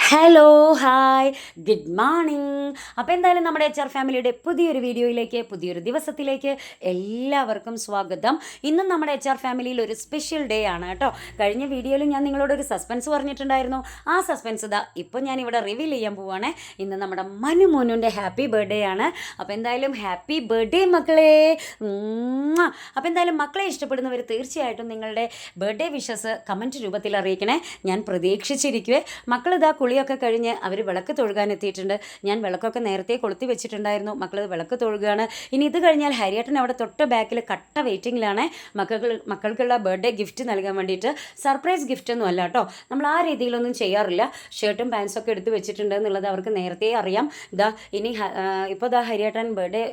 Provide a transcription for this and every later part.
Hello hi good morning. അപ്പോൾ എന്തായാലും നമ്മുടെ HR ഫാമിലിയുടെ പുതിയൊരു വീഡിയോയിലേക്ക്, പുതിയൊരു ദിവസത്തിലേക്ക് എല്ലാവർക്കും സ്വാഗതം. ഇന്നും നമ്മുടെ HR ഫാമിലിയിൽ ഒരു സ്പെഷ്യൽ ഡേ ആണ് കേട്ടോ. കഴിഞ്ഞ വീഡിയോയിൽ ഞാൻ നിങ്ങളോട് ഒരു സസ്പെൻസ് പറഞ്ഞിട്ടുണ്ടായിരുന്നു. ആ സസ്പെൻസ് ഇതാ ഇപ്പോൾ ഞാനിവിടെ റിവീൽ ചെയ്യാൻ പോവുകയാണ്. ഇന്ന് നമ്മുടെ മോനുൻ്റെ ഹാപ്പി ബർത്ത്ഡേ ആണ്. അപ്പോൾ എന്തായാലും ഹാപ്പി ബർത്ത്ഡേ മക്കളെ. അപ്പോൾ എന്തായാലും മക്കളെ ഇഷ്ടപ്പെടുന്നവർ തീർച്ചയായിട്ടും നിങ്ങളുടെ ബർത്ത്ഡേ വിഷസ് കമൻറ്റ് രൂപത്തിൽ അറിയിക്കണേ. ഞാൻ പ്രതീക്ഷിച്ചിരിക്കുവേ. മക്കളിതാ കുളിയൊക്കെ കഴിഞ്ഞ് അവർ വിളക്ക് തൊഴുകാൻ എത്തിയിട്ടുണ്ട്. ഞാൻ വിളക്കൊക്കെ നേരത്തെ കൊളുത്തി വെച്ചിട്ടുണ്ടായിരുന്നു. മക്കൾ വിളക്ക് തൊഴുകയാണ്. ഇനി ഇത് കഴിഞ്ഞാൽ ഹരിയേട്ടൻ അവിടെ തൊട്ട് ബാക്കിൽ കട്ട വെയിറ്റിങ്ങിലാണ് മക്കൾക്കുള്ള ബർത്ത്ഡേ ഗിഫ്റ്റ് നൽകാൻ വേണ്ടിയിട്ട്. സർപ്രൈസ് ഗിഫ്റ്റ് ഒന്നും അല്ല കേട്ടോ, നമ്മൾ ആ രീതിയിലൊന്നും ചെയ്യാറില്ല. ഷർട്ടും പാൻസൊക്കെ എടുത്ത് വെച്ചിട്ടുണ്ട് എന്നുള്ളത് അവർക്ക് നേരത്തെ അറിയാം. ഇതാ ഇനി ഇപ്പോൾ ഇതാ ഹരിയേട്ടൻ ബർത്ത്ഡേ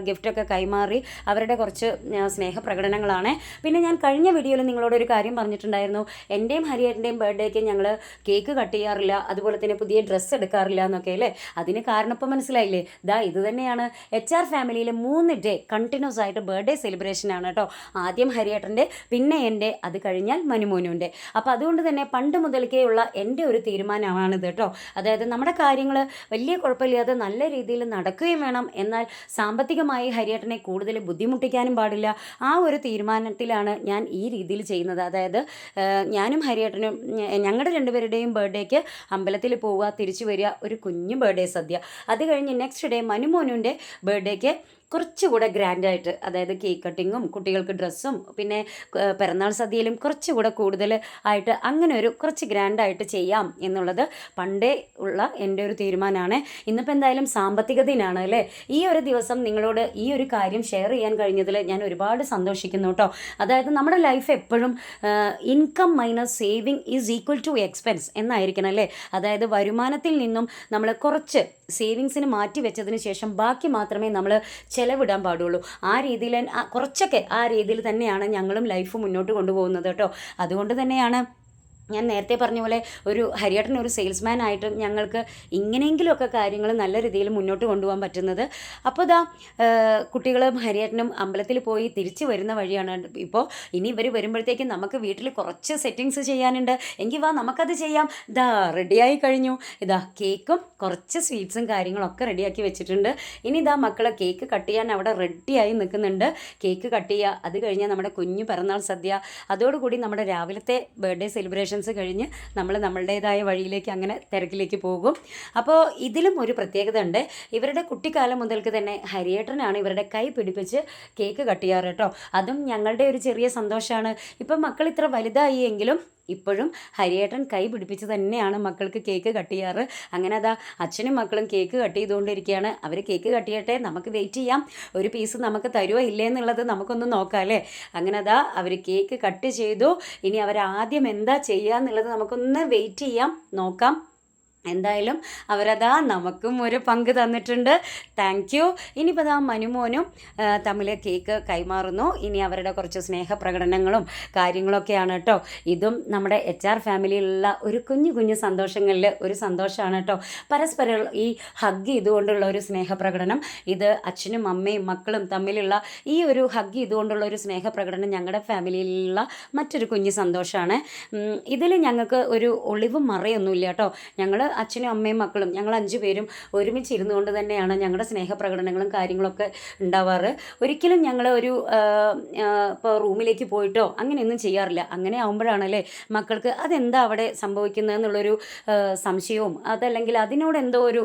ഗിഫ്റ്റൊക്കെ കൈമാറി അവരുടെ കുറച്ച് സ്നേഹപ്രകടനങ്ങളാണ്. പിന്നെ ഞാൻ കഴിഞ്ഞ വീഡിയോയിൽ നിങ്ങളോടൊരു കാര്യം പറഞ്ഞിട്ടുണ്ടായിരുന്നു. എൻ്റെയും ഹരിയേട്ടൻ്റെയും ബർത്ത്ഡേക്ക് ഞങ്ങൾ കേക്ക് കട്ട് ചെയ്യാറില്ല, അതുപോലെ തന്നെ പുതിയ ഡ്രസ്സ് എടുക്കാറില്ല എന്നൊക്കെ അല്ലേ. അതിന് കാരണം ഇപ്പോൾ മനസ്സിലായില്ലേ? ഇത് തന്നെയാണ് HR ഫാമിലിയിൽ 3 ഡേ കണ്ടിന്യൂസ് ആയിട്ട് ബർത്ത്ഡേ സെലിബ്രേഷൻ ആണ് കേട്ടോ. ആദ്യം ഹരിയേട്ടൻ്റെ, പിന്നെ എൻ്റെ, അത് കഴിഞ്ഞാൽ മനുമോനുൻ്റെ. അപ്പോൾ അതുകൊണ്ട് തന്നെ പണ്ട് മുതൽക്കേ ഉള്ള എൻ്റെ ഒരു തീരുമാനമാണിത് കേട്ടോ. അതായത് നമ്മുടെ കാര്യങ്ങൾ വലിയ കുഴപ്പമില്ലാതെ നല്ല രീതിയിൽ നടക്കുകയും വേണം, എന്നാൽ സാമ്പത്തികമായി ഹരിയേട്ടനെ കൂടുതൽ ബുദ്ധിമുട്ടിക്കാനും പാടില്ല. ആ ഒരു തീരുമാനത്തിലാണ് ഞാൻ ഈ രീതിയിൽ ചെയ്യുന്നത്. അതായത് ഞാനും ഹരിയേട്ടനും ഞങ്ങളുടെ രണ്ടുപേരുടെയും ബർത്ത്ഡേക്ക് അമ്പലത്തിൽ പോവുക, തിരിച്ചു വരിക, ഒരു കുഞ്ഞു ബർത്ത്ഡേ സദ്യ. അത് കഴിഞ്ഞ് നെക്സ്റ്റ് ഡേ മനുമോനുൻ്റെ ബർത്ത്ഡേക്ക് കുറച്ചുകൂടെ ഗ്രാൻഡായിട്ട്, അതായത് കേക്ക് കട്ടിങ്ങും കുട്ടികൾക്ക് ഡ്രസ്സും പിന്നെ പിറന്നാൾ സദ്യയിലും കുറച്ചുകൂടെ കൂടുതൽ ആയിട്ട് അങ്ങനെ ഒരു കുറച്ച് ഗ്രാൻഡായിട്ട് ചെയ്യാം എന്നുള്ളത് പണ്ടേ ഉള്ള എൻ്റെ ഒരു തീരുമാനമാണ്. ഇന്നിപ്പോൾ എന്തായാലും സാമ്പത്തിക ദിനമാണ് അല്ലേ. ഈ ഒരു ദിവസം നിങ്ങളോട് ഈ ഒരു കാര്യം ഷെയർ ചെയ്യാൻ കഴിഞ്ഞതിൽ ഞാൻ ഒരുപാട് സന്തോഷിക്കുന്നു കേട്ടോ. അതായത് നമ്മുടെ ലൈഫ് എപ്പോഴും income minus saving is equal to expense എന്നായിരിക്കണം അല്ലേ. അതായത് വരുമാനത്തിൽ നിന്നും നമ്മൾ കുറച്ച് സേവിങ്സിന് മാറ്റി വെച്ചതിന് ശേഷം ബാക്കി മാത്രമേ നമ്മൾ ചിലവിടാൻ പാടുള്ളൂ. ആ രീതിയിൽ കുറച്ചൊക്കെ ആ രീതിയിൽ തന്നെയാണ് ഞങ്ങളും ലൈഫ് മുന്നോട്ട് കൊണ്ടുപോകുന്നത് കേട്ടോ. അതുകൊണ്ട് തന്നെയാണ് ഞാൻ നേരത്തെ പറഞ്ഞ പോലെ ഒരു ഹരിയേട്ടൻ ഒരു സെയിൽസ്മാൻ ആയിട്ടും ഞങ്ങൾക്ക് ഇങ്ങനെയെങ്കിലുമൊക്കെ കാര്യങ്ങൾ നല്ല രീതിയിൽ മുന്നോട്ട് കൊണ്ടുപോകാൻ പറ്റുന്നത്. അപ്പോൾ കുട്ടികളും ഹരിയേട്ടനും അമ്പലത്തിൽ പോയി തിരിച്ചു വരുന്ന വഴിയാണ് ഇപ്പോൾ. ഇനി ഇവർ വരുമ്പോഴത്തേക്കും നമുക്ക് വീട്ടിൽ കുറച്ച് സെറ്റിങ്സ് ചെയ്യാനുണ്ട്. എങ്കിൽ വാ നമുക്കത് ചെയ്യാം. റെഡിയായി കഴിഞ്ഞു. കേക്കും കുറച്ച് സ്വീറ്റ്സും കാര്യങ്ങളൊക്കെ റെഡിയാക്കി വെച്ചിട്ടുണ്ട്. ഇനി മക്കളെ കേക്ക് കട്ട് ചെയ്യാൻ അവിടെ റെഡിയായി നിൽക്കുന്നുണ്ട്. കേക്ക് കട്ട് ചെയ്യുക, അത് കഴിഞ്ഞാൽ നമ്മുടെ കുഞ്ഞു പിറന്നാൾ സദ്യ, അതോടുകൂടി നമ്മുടെ രാവിലത്തെ ബർത്ത്ഡേ സെലിബ്രേഷൻ കഴിഞ്ഞ് നമ്മൾ നമ്മളുടേതായ വഴിയിലേക്ക് അങ്ങനെ തിരക്കിലേക്ക് പോകും. അപ്പോൾ ഇതിലും ഒരു പ്രത്യേകത ഉണ്ട്. ഇവരുടെ കുട്ടിക്കാലം മുതൽക്ക് തന്നെ ഹരിയേട്ടനാണ് ഇവരുടെ കൈ പിടിപ്പിച്ച് കേക്ക് കട്ട് ചെയ്യാറ് കേട്ടോ. അതും ഞങ്ങളുടെ ഒരു ചെറിയ സന്തോഷമാണ്. ഇപ്പം മക്കൾ ഇത്ര വലുതായി എങ്കിലും ഇപ്പോഴും ഹരിയേട്ടൻ കൈ പിടിപ്പിച്ച് തന്നെയാണ് മക്കൾക്ക് കേക്ക് കട്ട് ചെയ്യാറ്. അങ്ങനെ അച്ഛനും മക്കളും കേക്ക് കട്ട് ചെയ്തുകൊണ്ടിരിക്കുകയാണ്. അവർ കേക്ക് കട്ട് ചെയ്യട്ടെ, നമുക്ക് വെയിറ്റ് ചെയ്യാം. ഒരു പീസ് നമുക്ക് തരുമോ ഇല്ലേ എന്നുള്ളത് നമുക്കൊന്ന് നോക്കാം അല്ലേ. അങ്ങനെ അവർ കേക്ക് കട്ട് ചെയ്തു. ഇനി അവരാദ്യം എന്താ ചെയ്യുക എന്നുള്ളത് നമുക്കൊന്ന് വെയിറ്റ് ചെയ്യാം, നോക്കാം. എന്തായാലും നമുക്കും ഒരു പങ്ക് തന്നിട്ടുണ്ട്. Thank you. ഇനിയിപ്പോൾ മനുമോനും തമ്മിൽ കേക്ക് കൈമാറുന്നു. ഇനി അവരുടെ കുറച്ച് സ്നേഹപ്രകടനങ്ങളും കാര്യങ്ങളൊക്കെയാണ് കേട്ടോ. ഇതും നമ്മുടെ HR ഫാമിലിയിലുള്ള ഒരു കുഞ്ഞു കുഞ്ഞു സന്തോഷങ്ങളിൽ ഒരു സന്തോഷമാണ് കേട്ടോ. പരസ്പരം ഈ ഹഗ് ചെയ്തുകൊണ്ടുള്ള ഒരു സ്നേഹപ്രകടനം, ഇത് അച്ഛനും അമ്മയും മക്കളും തമ്മിലുള്ള ഈ ഒരു ഹഗ് ചെയ്തുകൊണ്ടുള്ള ഒരു സ്നേഹപ്രകടനം ഞങ്ങളുടെ ഫാമിലിയിലുള്ള മറ്റൊരു കുഞ്ഞു സന്തോഷമാണ്. ഇതിൽ ഞങ്ങൾക്ക് ഒരു ഒളിവും മറയൊന്നുമില്ല കേട്ടോ. ഞങ്ങൾ അച്ഛനും അമ്മയും മക്കളും ഞങ്ങൾ 5 പേരും ഒരുമിച്ചിരുന്നു കൊണ്ട് തന്നെയാണ് ഞങ്ങളുടെ സ്നേഹപ്രകടനങ്ങളും കാര്യങ്ങളൊക്കെ ഉണ്ടാവാറ്. ഒരിക്കലും ഞങ്ങൾ ഒരു ഇപ്പോൾ റൂമിലേക്ക് പോയിട്ടോ അങ്ങനെയൊന്നും ചെയ്യാറില്ല. അങ്ങനെ ആകുമ്പോഴാണല്ലേ മക്കൾക്ക് അതെന്താ അവിടെ സംഭവിക്കുന്നതെന്നുള്ളൊരു സംശയവും, അതല്ലെങ്കിൽ അതിനോട് എന്തോ ഒരു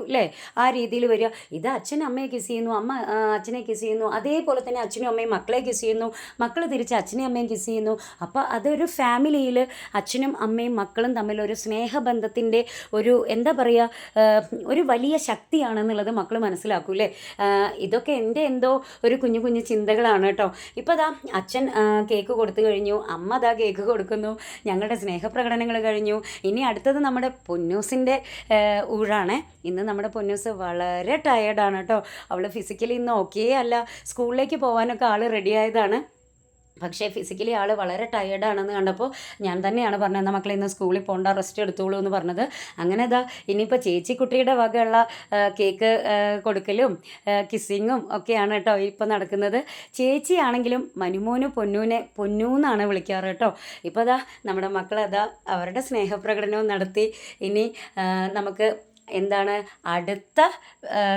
ആ രീതിയിൽ വരിക. ഇത് അച്ഛനും അമ്മയെ കിസ് ചെയ്യുന്നു, അമ്മ അച്ഛനെ കിസ് ചെയ്യുന്നു, അതേപോലെ തന്നെ അച്ഛനും അമ്മയും മക്കളെ കിസ് ചെയ്യുന്നു, മക്കൾ തിരിച്ച് അച്ഛനെയും അമ്മയും കിസ് ചെയ്യുന്നു. അപ്പോൾ അതൊരു ഫാമിലിയിൽ അച്ഛനും അമ്മയും മക്കളും തമ്മിലൊരു സ്നേഹബന്ധത്തിൻ്റെ ഒരു എന്താ പറയുക, ഒരു വലിയ ശക്തിയാണെന്നുള്ളത് മക്കൾ മനസ്സിലാക്കൂലേ. ഇതൊക്കെ എൻ്റെ എന്തോ ഒരു കുഞ്ഞു കുഞ്ഞു ചിന്തകളാണ് കേട്ടോ. ഇപ്പോൾ അച്ഛൻ കേക്ക് കൊടുത്തു കഴിഞ്ഞു, അമ്മ കേക്ക് കൊടുക്കുന്നു, ഞങ്ങളുടെ സ്നേഹപ്രകടനങ്ങൾ കഴിഞ്ഞു. ഇനി അടുത്തത് നമ്മുടെ പൊന്നൂസിൻ്റെ ഊഴാണ്. ഇന്ന് നമ്മുടെ പൊന്നൂസ് വളരെ ടയേർഡാണ് കേട്ടോ. അവൾ ഫിസിക്കലി ഇന്ന് ഓക്കേ അല്ല. സ്കൂളിലേക്ക് പോകാനൊക്കെ ആൾ റെഡിയായതാണ്. പക്ഷേ ഫിസിക്കലി ആൾ വളരെ ടയേർഡാണെന്ന് കണ്ടപ്പോൾ ഞാൻ തന്നെയാണ് പറഞ്ഞത്, എന്നാൽ മക്കളെ ഇന്ന് സ്കൂളിൽ പോകണ്ട, റെസ്റ്റ് എടുത്തോളൂ എന്ന് പറഞ്ഞത്. അങ്ങനെ ഇതാ ഇനിയിപ്പോൾ ചേച്ചിക്കുട്ടിയുടെ വകയുള്ള കേക്ക് കൊടുക്കലും കിസ്സിങ്ങും ഒക്കെയാണ് കേട്ടോ ഇപ്പോൾ നടക്കുന്നത്. ചേച്ചിയാണെങ്കിലും മനുമോന് പൊന്നൂനെ പൊന്നൂന്നാണ് വിളിക്കാറ് കേട്ടോ. ഇപ്പോൾ ഇതാ നമ്മുടെ മക്കളതാ അവരുടെ സ്നേഹപ്രകടനവും നടത്തി. ഇനി നമുക്ക് എന്താണ് അടുത്ത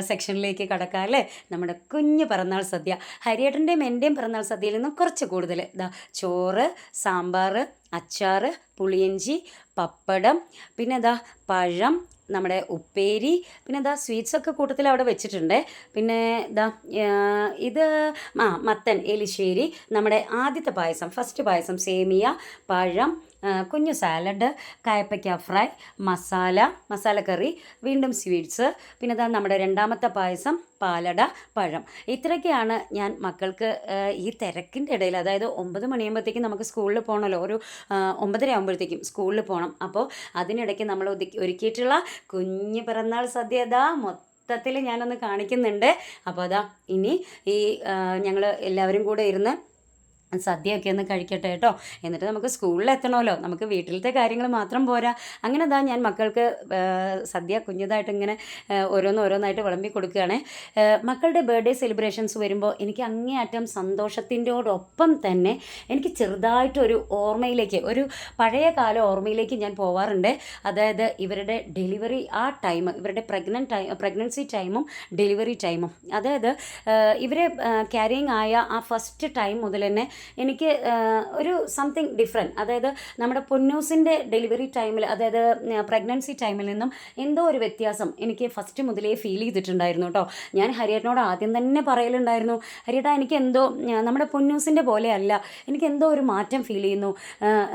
സെക്ഷനിലേക്ക് കടക്കാം അല്ലേ, നമ്മുടെ കുഞ്ഞ് പിറന്നാൾ സദ്യ. ഹരിയേട്ടൻ്റെയും എൻ്റെയും പിറന്നാൾ സദ്യയിൽ നിന്നും കുറച്ച് കൂടുതൽ ഇതാ ചോറ്, സാമ്പാർ, അച്ചാറ്, പുളിയിഞ്ചി, പപ്പടം, പിന്നെ ഇതാ പഴം, നമ്മുടെ ഉപ്പേരി, പിന്നെ ഇതാ സ്വീറ്റ്സൊക്കെ കൂട്ടത്തിൽ അവിടെ വെച്ചിട്ടുണ്ട്. പിന്നെ ഇതാ ഇത് മത്തൻ എലിശ്ശേരി, നമ്മുടെ ആദ്യത്തെ പായസം, ഫസ്റ്റ് പായസം, സേമിയ, പഴം, കുഞ്ഞു സാലഡ്, കയപ്പയ്ക്ക ഫ്രൈ, മസാലക്കറി, വീണ്ടും സ്വീറ്റ്സ്, പിന്നെ ഇതാ നമ്മുടെ രണ്ടാമത്തെ പായസം, പാലട, പഴം. ഇത്രയൊക്കെയാണ് ഞാൻ മക്കൾക്ക് ഈ തിരക്കിൻ്റെ ഇടയിൽ, അതായത് 9 മണിയാകുമ്പോഴത്തേക്കും നമുക്ക് സ്കൂളിൽ പോകണമല്ലോ, ഒരു 9:30 ആകുമ്പോഴത്തേക്കും സ്കൂളിൽ പോകണം. അപ്പോൾ അതിനിടയ്ക്ക് നമ്മൾ ഒരുക്കിയിട്ടുള്ള കുഞ്ഞ് പിറന്നാൾ സദ്യ ഇതാ മൊത്തത്തിൽ ഞാനൊന്ന് കാണിക്കുന്നുണ്ട്. അപ്പോൾ അതാ ഇനി ഈ ഞങ്ങൾ എല്ലാവരും കൂടെ ഇരുന്ന് സദ്യയൊക്കെ ഒന്ന് കഴിക്കട്ടെ കേട്ടോ. എന്നിട്ട് നമുക്ക് സ്കൂളിൽ എത്തണമല്ലോ, നമുക്ക് വീട്ടിലത്തെ കാര്യങ്ങൾ മാത്രം പോരാ. അങ്ങനെ ഇതാ ഞാൻ മക്കൾക്ക് സദ്യ കുഞ്ഞതായിട്ട് ഇങ്ങനെ ഓരോന്നായിട്ട് വിളമ്പി കൊടുക്കുകയാണ്. മക്കളുടെ ബർത്ത്ഡേ സെലിബ്രേഷൻസ് വരുമ്പോൾ എനിക്ക് അങ്ങേയറ്റം സന്തോഷത്തിൻ്റെയോടൊപ്പം തന്നെ എനിക്ക് ചെറുതായിട്ടൊരു ഓർമ്മയിലേക്ക്, ഒരു പഴയ കാല ഓർമ്മയിലേക്ക് ഞാൻ പോവാറുണ്ട്. അതായത് ഇവരുടെ ഡെലിവറി ആ ടൈം, ഇവരുടെ പ്രഗ്നൻസി ടൈമും ഡെലിവറി ടൈമും, അതായത് ഇവരെ ക്യാരിയിങ് ആയ ആ ഫസ്റ്റ് ടൈം മുതൽ തന്നെ എനിക്ക് ഒരു സംതിങ് ഡിഫറെൻറ്റ്, അതായത് നമ്മുടെ പൊന്നൂസിൻ്റെ ഡെലിവറി ടൈമിൽ, അതായത് പ്രഗ്നൻസി ടൈമിൽ നിന്നും എന്തോ ഒരു വ്യത്യാസം എനിക്ക് ഫസ്റ്റ് മുതലേ ഫീൽ ചെയ്തിട്ടുണ്ടായിരുന്നു കേട്ടോ. ഞാൻ ഹരിയേട്ടനോട് ആദ്യം തന്നെ പറയലുണ്ടായിരുന്നു, ഹരിയേട്ടാ എനിക്ക് എന്തോ നമ്മുടെ പൊന്നൂസിൻ്റെ പോലെയല്ല, എനിക്ക് എന്തോ ഒരു മാറ്റം ഫീൽ ചെയ്യുന്നു,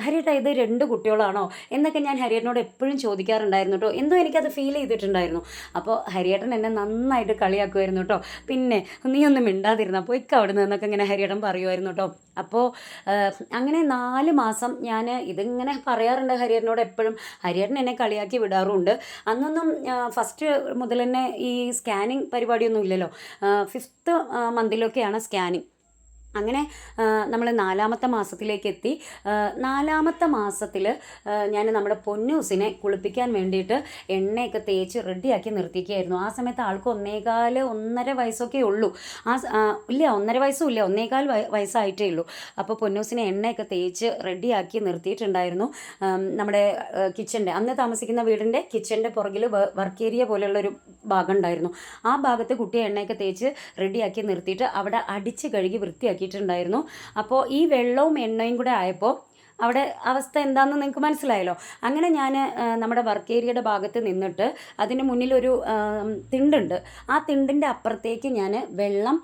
ഹരിയേട്ടാ ഇത് 2 കുട്ടികളാണോ എന്നൊക്കെ ഞാൻ ഹരിയേട്ടനോട് എപ്പോഴും ചോദിക്കാറുണ്ടായിരുന്നു കേട്ടോ. എന്തോ എനിക്കത് ഫീൽ ചെയ്തിട്ടുണ്ടായിരുന്നു. അപ്പോൾ ഹരിയേട്ടൻ എന്നെ നന്നായിട്ട് കളിയാക്കുമായിരുന്നു കേട്ടോ. പിന്നെ നീ ഒന്നും മിണ്ടാതിരുന്ന പോയിക്ക് അവിടെ നിന്നൊക്കെ ഇങ്ങനെ ഹരിയേട്ടൻ പറയുമായിരുന്നു കേട്ടോ. അപ്പോൾ അങ്ങനെ 4 മാസം ഞാൻ ഇതിങ്ങനെ പറയാറുണ്ട് ഹരിയേട്ടനോട് എപ്പോഴും. ഹരിയേട്ടൻ എന്നെ കളിയാക്കി വിടാറുമുണ്ട്. അന്നൊന്നും ഫസ്റ്റ് മുതൽ തന്നെ ഈ സ്കാനിങ് പരിപാടിയൊന്നും ഇല്ലല്ലോ, 5th മന്തിലൊക്കെയാണ് സ്കാനിങ്. അങ്ങനെ നമ്മൾ 4ാമത്തെ മാസത്തിലേക്ക് എത്തി. 4ാമത്തെ മാസത്തിൽ ഞാൻ നമ്മുടെ പൊന്നൂസിനെ കുളിപ്പിക്കാൻ വേണ്ടിയിട്ട് എണ്ണയൊക്കെ തേച്ച് റെഡിയാക്കി നിർത്തിക്കുകയായിരുന്നു. ആ സമയത്ത് ആൾക്ക് 1.25 വയസ്സൊക്കെ ഉള്ളൂ. ഇല്ല 1.5 വയസ്സും ഇല്ല, 1.25 വയസ്സായിട്ടേ ഉള്ളൂ. അപ്പോൾ പൊന്നൂസിനെ എണ്ണയൊക്കെ തേച്ച് റെഡിയാക്കി നിർത്തിയിട്ടുണ്ടായിരുന്നു. നമ്മുടെ കിച്ചൻ്റെ, അന്ന് താമസിക്കുന്ന വീടിൻ്റെ കിച്ചൻ്റെ പുറകിൽ വർക്ക് ഏരിയ പോലെയുള്ളൊരു ഭാഗം ഉണ്ടായിരുന്നു. ആ ഭാഗത്ത് കുട്ടിയെ എണ്ണയൊക്കെ തേച്ച് റെഡിയാക്കി നിർത്തിയിട്ട് അവിടെ അടിച്ച് കഴുകി വൃത്തിയാക്കി ണ്ടായിരുന്നു. അപ്പോൾ ഈ വെള്ളവും എണ്ണയും കൂടെ ആയപ്പോൾ അവിടെ അവസ്ഥ എന്താണെന്ന് നിങ്ങൾക്ക് മനസ്സിലായല്ലോ. അങ്ങനെ ഞാൻ നമ്മുടെ വർക്ക് ഏരിയയുടെ ഭാഗത്ത് നിന്നിട്ട് അതിന് മുന്നിലൊരു തിണ്ടുണ്ട്, ആ തിണ്ടിൻ്റെ അപ്പുറത്തേക്ക് ഞാൻ വെള്ളം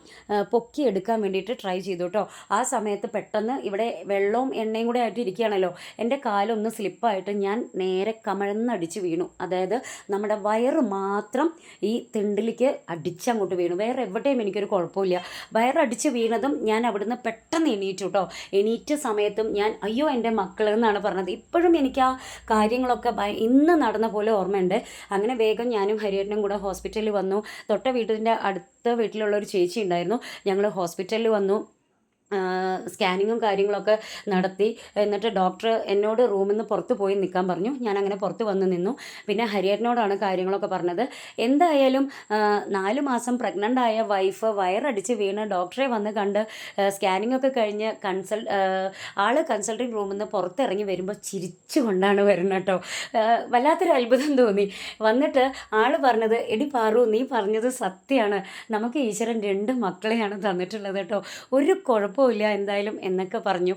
പൊക്കിയെടുക്കാൻ വേണ്ടിയിട്ട് ട്രൈ ചെയ്തു കേട്ടോ. ആ സമയത്ത് പെട്ടെന്ന് ഇവിടെ വെള്ളവും എണ്ണയും കൂടെ ആയിട്ട് ഇരിക്കുകയാണല്ലോ, എൻ്റെ കാലൊന്ന് സ്ലിപ്പായിട്ട് ഞാൻ നേരെ കമഴ്ന്നടിച്ച് വീണു. അതായത് നമ്മുടെ വയറ് മാത്രം ഈ തിണ്ടിലേക്ക് അടിച്ചങ്ങോട്ട് വീണു, വേറെ എവിടെയും എനിക്കൊരു കുഴപ്പമില്ല. വയറടിച്ച് വീണതും ഞാൻ അവിടുന്ന് പെട്ടെന്ന് എണീറ്റു കേട്ടോ. എണീറ്റ സമയത്തും ഞാൻ അയ്യോ എൻ്റെ മക്കൾ എന്നാണ് പറഞ്ഞത്. ഇപ്പോഴും എനിക്ക് ആ കാര്യങ്ങളൊക്കെ ഇന്ന് നടന്ന പോലെ ഓർമ്മയുണ്ട്. അങ്ങനെ വേഗം ഞാനും ഹരിയേട്ടനും കൂടെ ഹോസ്പിറ്റലിൽ വന്നു. തൊട്ട വീട്ടിൻ്റെ അടുത്ത വീട്ടിലുള്ള ഒരു ചേച്ചി ഉണ്ടായിരുന്നു, ഞങ്ങൾ ഹോസ്പിറ്റലിൽ വന്നു. സ്കാനിങ്ങും കാര്യങ്ങളൊക്കെ നടത്തി. എന്നിട്ട് ഡോക്ടർ എന്നോട് റൂമിൽ നിന്ന് പുറത്ത് പോയി നിൽക്കാൻ പറഞ്ഞു. ഞാനങ്ങനെ പുറത്ത് വന്ന് നിന്നു. പിന്നെ ഹരിയേട്ടനോടാണ് കാര്യങ്ങളൊക്കെ പറഞ്ഞത്. എന്തായാലും 4 മാസം പ്രഗ്നൻ്റ് ആയ വൈഫ് വയറടിച്ച് വീണ് ഡോക്ടറെ വന്ന് കണ്ട് സ്കാനിങ് ഒക്കെ കഴിഞ്ഞ് ആൾ കൺസൾട്ടിങ് റൂമിൽ നിന്ന് പുറത്തിറങ്ങി വരുമ്പോൾ ചിരിച്ചു കൊണ്ടാണ് വരുന്നത് കേട്ടോ. വല്ലാത്തൊരു അത്ഭുതം തോന്നി. വന്നിട്ട് ആൾ പറഞ്ഞത്, എടി പാറു നീ പറഞ്ഞത് സത്യമാണ്, നമുക്ക് ഈശ്വരൻ 2 മക്കളെയാണ് തന്നിട്ടുള്ളത് കേട്ടോ, ഒരു കുഴപ്പമില്ല എന്തായാലും എന്നൊക്കെ പറഞ്ഞു.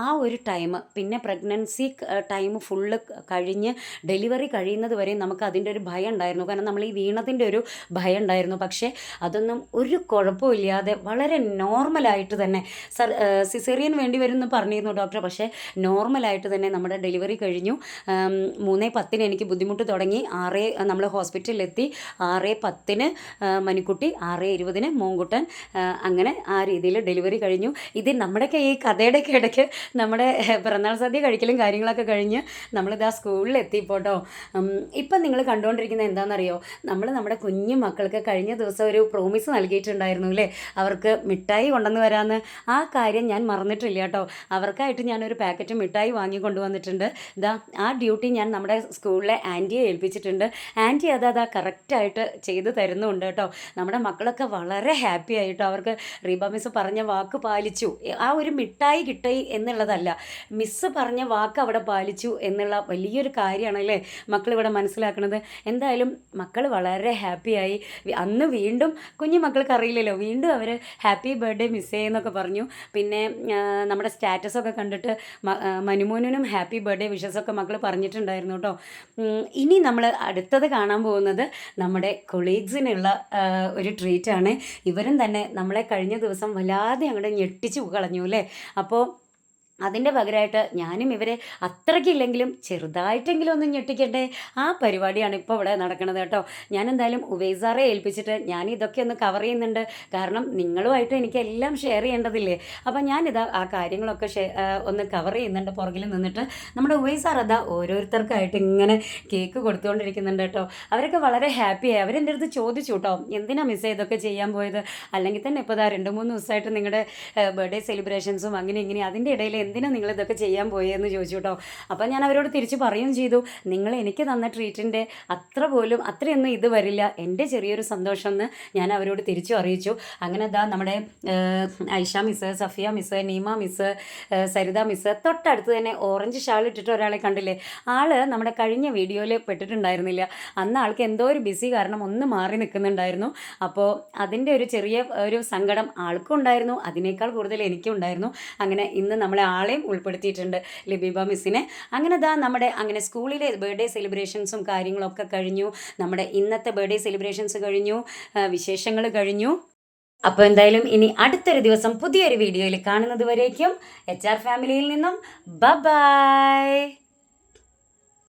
ആ ഒരു ടൈം, പിന്നെ പ്രഗ്നൻസി ടൈം ഫുള്ള് കഴിഞ്ഞ് ഡെലിവറി കഴിയുന്നത് വരെ നമുക്ക് അതിൻ്റെ ഒരു ഭയം ഉണ്ടായിരുന്നു. കാരണം നമ്മൾ ഈ വീണതിൻ്റെ ഒരു ഭയം ഉണ്ടായിരുന്നു. പക്ഷേ അതൊന്നും ഒരു കുഴപ്പമില്ലാതെ വളരെ നോർമലായിട്ട് തന്നെ, സിസേറിയൻ വേണ്ടി വരുമെന്ന് പറഞ്ഞിരുന്നു ഡോക്ടർ, പക്ഷേ നോർമലായിട്ട് തന്നെ നമ്മുടെ ഡെലിവറി കഴിഞ്ഞു. 3:10 എനിക്ക് ബുദ്ധിമുട്ട് തുടങ്ങി. നമ്മൾ ഹോസ്പിറ്റലിലെത്തി. 6:10 മണിക്കുട്ടി, 6:20 മോങ്കുട്ടൻ. അങ്ങനെ ആ രീതിയിൽ ഡെലിവറി കഴിഞ്ഞു. ഇത് നമ്മുടെയൊക്കെ ഈ കഥയുടെയൊക്കെ ഇടയ്ക്ക് നമ്മുടെ പിറന്നാൾ സദ്യ കഴിക്കലും കാര്യങ്ങളൊക്കെ കഴിഞ്ഞ് നമ്മളിതാ സ്കൂളിലെത്തിപ്പോട്ടോ. ഇപ്പം നിങ്ങൾ കണ്ടുകൊണ്ടിരിക്കുന്നത് എന്താണെന്നറിയോ? നമ്മുടെ കുഞ്ഞു മക്കൾക്ക് കഴിഞ്ഞ ദിവസം ഒരു പ്രോമിസ് നൽകിയിട്ടുണ്ടായിരുന്നു അല്ലേ, അവർക്ക് മിഠായി കൊണ്ടുവന്ന് വരാമെന്ന്. ആ കാര്യം ഞാൻ മറന്നിട്ടില്ല കേട്ടോ. അവർക്കായിട്ട് ഞാനൊരു പാക്കറ്റ് മിഠായി വാങ്ങി കൊണ്ടുവന്നിട്ടുണ്ട്. ഇതാ ആ ഡ്യൂട്ടി ഞാൻ നമ്മുടെ സ്കൂളിലെ ആൻറ്റിയെ ഏൽപ്പിച്ചിട്ടുണ്ട്. ആൻറ്റി അതാ കറക്റ്റായിട്ട് ചെയ്ത് തരുന്നുണ്ട് കേട്ടോ. നമ്മുടെ മക്കളൊക്കെ വളരെ ഹാപ്പി ആയിട്ടോ. അവർക്ക് റീബ മിസ് പറഞ്ഞ വാക്ക് പാലിച്ചു. ആ ഒരു മിഠായി കിട്ടി എന്നുള്ളതല്ല, മിസ്സ് പറഞ്ഞ വാക്ക് അവിടെ പാലിച്ചു എന്നുള്ള വലിയൊരു കാര്യമാണ് അല്ലേ മക്കളിവിടെ മനസ്സിലാക്കുന്നത്. എന്തായാലും മക്കൾ വളരെ ഹാപ്പിയായി. അന്ന് വീണ്ടും കുഞ്ഞു മക്കൾക്ക് അറിയില്ലല്ലോ, വീണ്ടും അവർ ഹാപ്പി ബർത്ത്ഡേ മിസ്സേ എന്നൊക്കെ പറഞ്ഞു. പിന്നെ നമ്മുടെ സ്റ്റാറ്റസൊക്കെ കണ്ടിട്ട് മനുമോനും ഹാപ്പി ബർത്ത്ഡേ വിഷസൊക്കെ മക്കൾ പറഞ്ഞിട്ടുണ്ടായിരുന്നു കേട്ടോ. ഇനി നമ്മൾ അടുത്തത് കാണാൻ പോകുന്നത് നമ്മുടെ കൊളീഗ്സിനുള്ള ഒരു ട്രീറ്റാണ്. ഇവരും തന്നെ നമ്മളെ കഴിഞ്ഞ ദിവസം വല്ലാതെ അങ്ങോട്ട് ഞെട്ടിച്ചു കളഞ്ഞു അല്ലേ. അപ്പോൾ അതിൻ്റെ പകരമായിട്ട് ഞാനും ഇവരെ അത്രയ്ക്കില്ലെങ്കിലും ചെറുതായിട്ടെങ്കിലും ഒന്ന് ഞെട്ടിക്കട്ടെ, ആ പരിപാടിയാണ് ഇപ്പോൾ ഇവിടെ നടക്കുന്നത് കേട്ടോ. ഞാൻ എന്തായാലും ഉവൈസാറെ ഏൽപ്പിച്ചിട്ട് ഞാൻ ഇതൊക്കെ ഒന്ന് കവർ ചെയ്യുന്നുണ്ട്. കാരണം നിങ്ങളുമായിട്ട് എനിക്ക് എല്ലാം ഷെയർ ചെയ്യേണ്ടതില്ലേ. അപ്പം ഞാനിതാ ആ കാര്യങ്ങളൊക്കെ ഒന്ന് കവർ ചെയ്യുന്നുണ്ട് പുറകിൽ നിന്നിട്ട്. നമ്മുടെ ഉവൈസാർ അതാ ഓരോരുത്തർക്കായിട്ട് ഇങ്ങനെ കേക്ക് കൊടുത്തുകൊണ്ടിരിക്കുന്നുണ്ട് കേട്ടോ. അവരൊക്കെ വളരെ ഹാപ്പിയായി. അവരെൻ്റെ അടുത്ത് ചോദിച്ചു കേട്ടോ, എന്തിനാണ് മിസ്സേ ഇതൊക്കെ ചെയ്യാൻ പോയത്, അല്ലെങ്കിൽ തന്നെ ഇപ്പോൾ ഇതാ 2-3 ദിവസമായിട്ട് നിങ്ങളുടെ ബർത്ത്ഡേ സെലിബ്രേഷൻസും അങ്ങനെ ഇങ്ങനെ അതിൻ്റെ ഇടയിൽ എന്തിനാണ് നിങ്ങൾ ഇതൊക്കെ ചെയ്യാൻ പോയെന്ന് ചോദിച്ചു കേട്ടോ. അപ്പം ഞാൻ അവരോട് തിരിച്ച് പറയുകയും ചെയ്തു, നിങ്ങൾ എനിക്ക് തന്ന ട്രീറ്റിൻ്റെ അത്രയൊന്നും ഇത് വരില്ല, എൻ്റെ ചെറിയൊരു സന്തോഷം എന്ന് ഞാൻ അവരോട് തിരിച്ചു അറിയിച്ചു. അങ്ങനെ ഇതാ നമ്മുടെ Aisha miss, Safiya miss, Neema miss, Saritha miss, തൊട്ടടുത്ത് തന്നെ ഓറഞ്ച് ഷാൾ ഇട്ടിട്ട് ഒരാളെ കണ്ടില്ലേ, ആള് നമ്മുടെ കഴിഞ്ഞ വീഡിയോയിൽ പെട്ടിട്ടുണ്ടായിരുന്നില്ല. അന്ന് ആൾക്ക് എന്തോ ഒരു ബിസി കാരണം ഒന്ന് മാറി നിൽക്കുന്നുണ്ടായിരുന്നു. അപ്പോൾ അതിൻ്റെ ഒരു ചെറിയ ഒരു സങ്കടം ആൾക്കും ഉണ്ടായിരുന്നു, അതിനേക്കാൾ കൂടുതൽ എനിക്കും ഉണ്ടായിരുന്നു. അങ്ങനെ ഇന്ന് നമ്മളെ ആളെയും ഉൾപ്പെടുത്തിയിട്ടുണ്ട്, ലബീബ മിസ്സിനെ. അങ്ങനെ നമ്മുടെ സ്കൂളിലെ ബർത്ത്ഡേ സെലിബ്രേഷൻസും കാര്യങ്ങളൊക്കെ കഴിഞ്ഞു. നമ്മുടെ ഇന്നത്തെ ബർത്ത്ഡേ സെലിബ്രേഷൻസ് കഴിഞ്ഞു, വിശേഷങ്ങൾ കഴിഞ്ഞു. അപ്പോൾ എന്തായാലും ഇനി അടുത്തൊരു ദിവസം പുതിയൊരു വീഡിയോയിൽ കാണുന്നത് വരേക്കും HR ഫാമിലിയിൽ നിന്നും ബൈ.